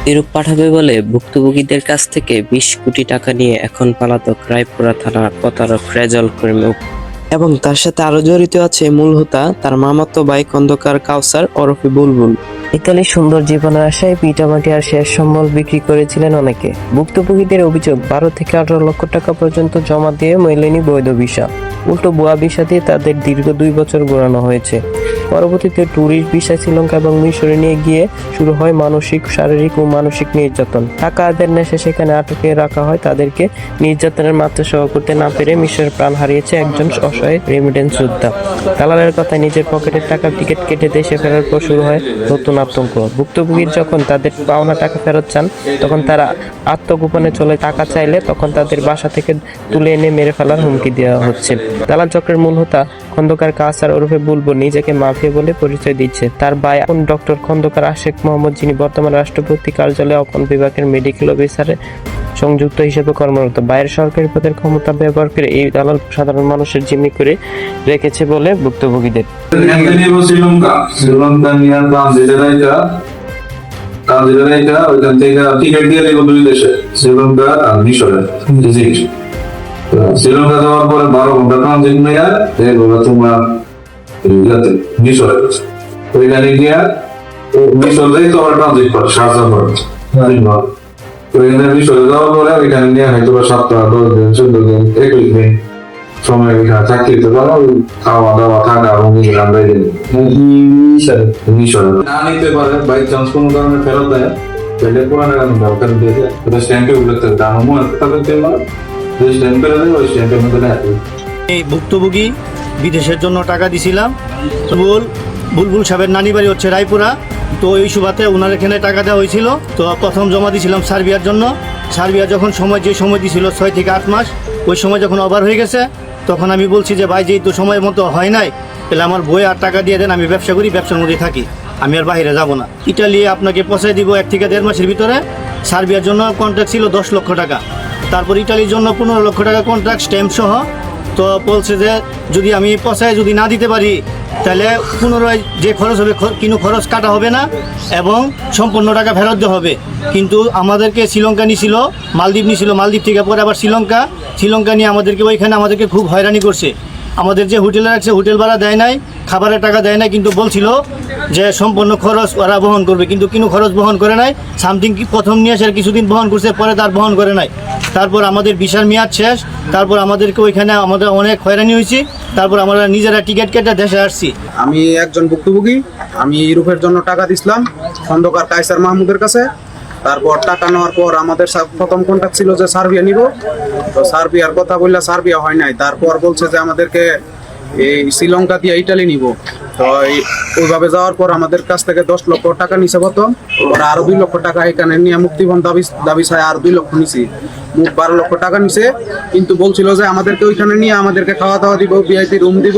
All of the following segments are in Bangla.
ইউরোপ পাঠাবে বলে ভুক্তভোগীদের কাছ থেকে 20 কোটি টাকা নিয়ে এখন পলাতক রায়পুরা থানার প্রতারক রেজাউল করিম এবং তার সাথে আরো জড়িত আছে মূল হোতা তার মামাতো ভাই খন্দকার কাউসার ওরফে বুলবুল। ইতালির সুন্দর জীবনের আশায় ভিটামাটি আর শেষ সম্বল বিক্রি করেছিলেন অনেকে। ভুক্তভোগীদের অভিযোগ 12 থেকে 18 লক্ষ টাকা পর্যন্ত জমা দিয়ে মেলেনি বৈধ ভিসা, উল্টো ভুয়া ভিসা দিয়ে তাদের দীর্ঘ 2 বছর ঘোরানো হয়েছে। পরবর্তীতে ট্যুরিস্ট ভিসা শ্রীলঙ্কা এবং মিশরে নিয়ে গিয়ে শুরু হয় মানসিক, শারীরিক ও মানসিক নির্যাতন। টাকা আদায়ের নেশে সেখানে আটকে রাখা হয় তাদেরকে। নির্যাতনের মাত্রা সহ করতে না পেরে মিশরে প্রাণ হারিয়েছে একজন অসহায় রেমিটেন্স যোদ্ধা। দালালের কথায় নিজের পকেটের টাকার টিকিট কেটে দেশে ফেরার পর শুরু হয় নতুন আতঙ্ক। ভুক্তভোগীর যখন তাদের পাওনা টাকা ফেরত চান তখন তারা আত্মগোপনে চলে টাকা চাইলে তখন তাদের বাসা থেকে তুলে এনে মেরে ফেলার হুমকি দেওয়া হচ্ছে। দালাল চক্রের মূল হোতা খন্দকার কাউসার ওরফে বুলবুল নিজেকে মাফিয়া বলে পরিচয় দিচ্ছে। তার ভাই আপন ডক্টর খন্দকার আশেক মোহাম্মদ, যিনি বর্তমানে রাষ্ট্রপতি কার্যালয়ে অপন বিভাগের মেডিকেল অফিসারে সংযুক্ত হিসেবে কর্মরত। বাইরের সরকারি পদের ক্ষমতা ব্যবহার করে এই দালাল সাধারণ মানুষের জিম্মি করে রেখেছে বলে ভুক্তভোগীদের। শ্রীলঙ্কা যাওয়ার পরে 12 ঘন্টা ট্রানজিট মেয়া তোমার মিশরে ওইখানে গিয়া মিশর যাই তো আবার ট্রানজিট করে শারজা করে ওইখানে মিশরে যাওয়ার পরে ওইখানে নিয়ে হয়তো 7 10 দিন 14 দিন 21 দিন সময় ওইখানে থাকতে পারো, খাওয়া দাওয়া থাকা এবং মিশরে না নিতে পারে বাই চান্স কোনো কারণে ফেরত দেয় তাহলে পুরানো কারণ দরকার দিয়ে দেয় স্ট্যাম্পে উল্লেখ দাম মনে তাদের এই ভুক্তভোগী বিদেশের জন্য টাকা দিছিলাম। বুলবুল সাহেবের নানি বাড়ি হচ্ছে রায়পুরা, তো ওই সুবাদে ওনার এখানে টাকা দেওয়া হয়েছিল। তো প্রথম জমা দিয়েছিলাম সার্বিয়ার জন্য। সার্বিয়া যখন যে সময় দিয়েছিল 6 থেকে 8 মাস, ওই সময় যখন ওভার হয়ে গেছে তখন আমি বলছি যে ভাই যেহেতু সময় মতো হয় নাই তাহলে আমার বই আর টাকা দিয়ে দেন, আমি ব্যবসা করি, ব্যবসার মধ্যে থাকি, আমি আর বাইরে যাব না। ইটালি আপনাকে পৌঁছায় দিব 1 থেকে 1.5 মাসের ভিতরে। সার্বিয়ার জন্য কন্ট্রাক্ট ছিল 10 লক্ষ টাকা, তারপর ইটালির জন্য 15 লক্ষ টাকা কন্ট্রাক্ট স্ট্যাম্প সহ। তো বলছে যে যদি আমি পয়সায় যদি না দিতে পারি তাহলে পুনরায় যে খরচ হবে কোনো খরচ কাটা হবে না এবং সম্পূর্ণ টাকা ফেরত দেওয়া হবে। কিন্তু আমাদেরকে শ্রীলঙ্কা নিয়েছিল, মালদ্বীপ নিয়েছিল, মালদ্বীপ থেকে পরে আবার শ্রীলঙ্কা নিয়ে আমাদেরকে ওইখানে আমাদেরকে খুব হয়রানি করছে। আমাদের যে হোটেলে রাখছে হোটেল ভাড়া দেয় নাই, খাবারের টাকা দেয় নাই, কিন্তু বলছিল যে সম্পূর্ণ খরচ ওরা বহন করবে, কিন্তু কোনো খরচ বহন করে নাই। সামথিং প্রথম নিয়ে আসার কিছুদিন বহন করছে, পরে তার বহন করে নাই। তারপর আমাদের ভিসার মেয়াদ শেষ, তারপর আমাদেরকে ওইখানে আমাদের অনেক হয়রানি হয়েছি। তারপর আমরা নিজেরা টিকিট কেটে দেশে আসছি। আমি একজন ভুক্তভোগী, আমি ইউরোপের জন্য টাকা দিছিলাম খন্দকার কায়সার মাহমুদের কাছে। তারপর টাকা নেওয়ার পর আমাদের প্রথম কন্ট্যাক্ট ছিল যে সার্বিয়া নিব, তো সার্বিয়ার কথা বললে সার্বিয়া হয় নাই। তারপর বলছে যে আমাদেরকে এই শ্রীলঙ্কা দিয়ে ইটালি নিব। তো ওইভাবে যাওয়ার পর আমাদের কাছ থেকে 10 লক্ষ টাকা নিছে প্রথম, ওরা আরো 2 লক্ষ টাকা এখানে নিয়ে মুক্তিপণ দাবি চায়, আর 2 লক্ষ নিছি, মোট 12 লক্ষ টাকা নিছে। কিন্তু বলছিল যে আমাদেরকে ওইখানে নিয়ে আমাদেরকে খাওয়া দাওয়া দিব, ভিআইপি রুম দিব,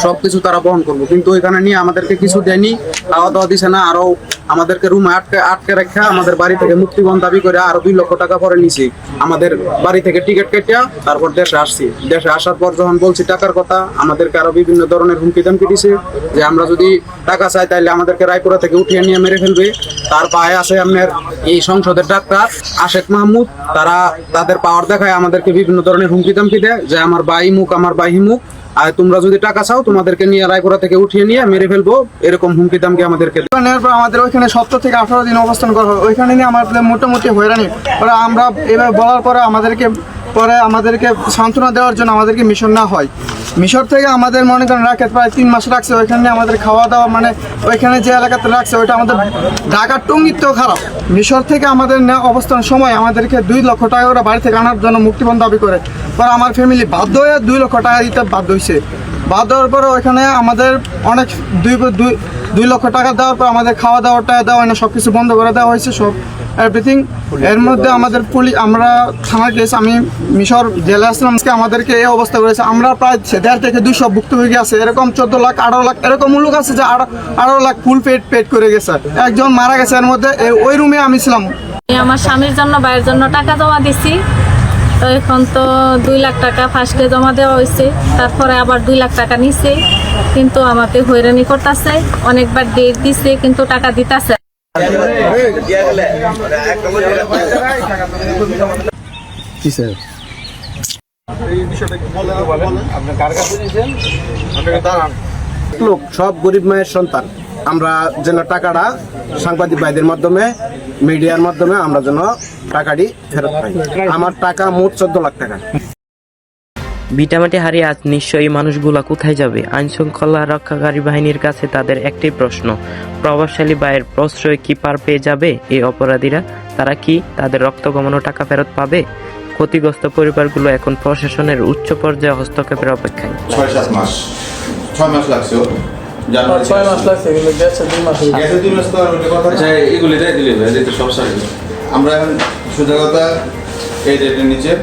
সবকিছু তারা বহন করবো। কিন্তু ওইখানে নিয়ে আমাদেরকে কিছু দেয়নি, খাওয়া দাওয়া দিছে না, আরো আমাদেরকে রুমে আটকে রেখে আমাদের বাড়ি থেকে মুক্তিপণ দাবি করে আরো 2 লক্ষ টাকা পরে নিছি। আমাদের বাড়ি থেকে টিকিট কেটে তারপর দেশে আসছি। দেশে আসার পর যখন বলছি টাকার কথা, আমাদেরকে আরো বিভিন্ন ধরনের হুমকি দামকি দিছে যে আমরা যদি টাকা চাই তাহলে আমাদেরকে রায়পুরা থেকে উঠিয়ে নিয়ে মেরে ফেলবে। তার পায়ে আছে আপনার এই সংসদের ডাক্তার আশেক মাহমুদ, তারা তাদের পাওয়ার দেখায় আমাদেরকে বিভিন্ন ধরনের হুমকি দামকি দেয় যে আমার ভাই মুখ, আমার ভাই মুখ, আর তোমরা যদি টাকা চাও তোমাদেরকে নিয়ে রায়পুরা থেকে উঠিয়ে নিয়ে মেরে ফেলবো, এরকম হুমকি দামকি আমাদেরকে। আমাদের ওইখানে 17 থেকে 18 দিন অবস্থান করা হয়, ওইখানে নিয়ে আমাদের মোটামুটি হয়রানি। আমরা এবার বলার পরে আমাদেরকে সান্ত্বনা দেওয়ার জন্য আমাদেরকে মিশর না হয়। মিশর থেকে আমাদের মনে করেন রাখে প্রায় 3 মাস রাখছে। ওইখানে আমাদের খাওয়া দাওয়া মানে ওইখানে যে এলাকাতে রাখছে ওইটা আমাদের ঢাকার টঙ্গিতেও খারাপ। মিশর থেকে আমাদের অবস্থান সময় আমাদেরকে 2 লক্ষ টাকা করে বাড়ি থেকে আনার জন্য মুক্তিপণ দাবি করে। পরে আমার ফ্যামিলি বাধ্য হয়ে 2 লক্ষ টাকা দিতে বাধ্য হয়েছে। বাধ্য হওয়ার পরে ওইখানে আমাদের অনেক 2 লক্ষ টাকা দেওয়ার পর আমাদের খাওয়া দাওয়াটা দেওয়া হয় না, সব কিছু বন্ধ করে দেওয়া হয়েছে, সব এভরিথিং। এর মধ্যে আমাদের আমরা থানার কেস, আমি মিশর জেলে আসলাম, আমাদেরকে এই অবস্থা করেছে। আমরা প্রায় 1.5 থেকে 200 ভুক্তভোগী আছে, এরকম 14 লাখ 18 লাখ এরকম লোক আছে যে 18 লাখ ফুল পেড করে গেছে। একজন মারা গেছে, এর মধ্যে ওই রুমে আমি ছিলাম। আমার স্বামীর জন্য, ভাইয়ের জন্য টাকা জমা দিছি। তো এখন তো 2 লাখ টাকা ফার্স্টে জমা দেওয়া হয়েছে, তারপরে আবার 2 লাখ টাকা নিছে, কিন্তু আমাকে হয়রানি করতেছে, অনেকবার ডেট দিছে কিন্তু টাকা দিতেছে। লোক সব গরিব মায়ের সন্তান, আমরা যেন টাকাটা সাংবাদিক ভাইদের মাধ্যমে মিডিয়ার মাধ্যমে আমরা যেন টাকাটি ফেরত পাই। আমার টাকা মোট 14 লাখ টাকা। ভিটামাটি হারিয়ে আজ নিশ্চয়ই মানুষগুলা কোথায় যাবে? আইন শৃঙ্খলা রক্ষাকারী বাহিনীর কাছে তাদের একটি প্রশ্ন, প্রভাবশালী ভাইয়ের প্রশ্রয় কি পার পেয়ে যাবে এই অপরাধীরা? তারা কি তাদের রক্ত গমন টাকা ফেরত পাবে? ক্ষতিগ্রস্ত পরিবারগুলো এখন প্রশাসনের উচ্চ পর্যায়ে হস্তক্ষেপের অপেক্ষায়। 6-7 মাস 6 মাস লাগছে ওর। জানুয়ারি 6 মাস লাগছে, এগুলো গেছে 2 মাস। গেছে 2 মাস তো আর ওটা কথা না। এগুলি তাই দিলে ভাই, এটা সব সার্ভিস আমরা এখন সোজা কথা এই রেটের নিচে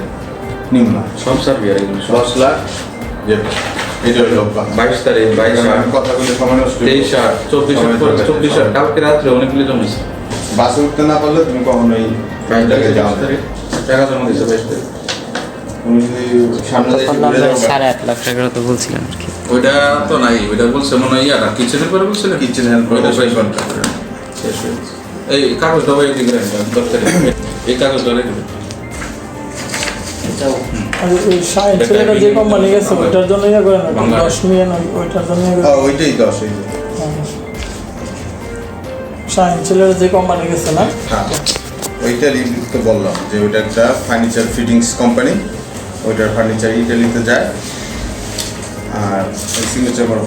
নিব না। সব সার্ভিস এগুলো 10 লাখ যে এটা হলো 22 তারিখ 22 আমি কথা বলে সময় নষ্ট 23 24 কালকে রাত্রে অনেকগুলি জমেছে। বাসে উঠতে না পারলে তুমি কখনোই টাকা জমা দিচ্ছে 22 তারিখ। তুমি যদি সামনে দিয়ে ঘুরে যাও 8.5 লাখ টাকার তো বলছিলেন আর কি। ওইটা তো নাই, ওইটা বলছে মনে হয় ইয়ারা কিচেনের পরে বলছিলেন, কিচেন হেল্প করে ওইটা 22 ঘন্টা শেষ হয়ে গেছে। এই কাগজটা ভাই দিকে দপ্তরে এই কাগজটা রেখে দিন। আর ওই শাইন ছেলেটা যে কোম্পানি গেছে ওইটার জন্য ইয়ে করে না, 10 মিলিয়ন ওইটার জন্য ইয়ে করে। ওইটাই 10 এই যে। শাইন ছেলেটা যে কোম্পানি গেছে না, হ্যাঁ ওইটা তো বললাম যে ওইটা একটা ফার্নিচার ফিটিংস কোম্পানি, ওইটার ফার্নিচার ইটালিতে যায় আর সিগনেচার করো।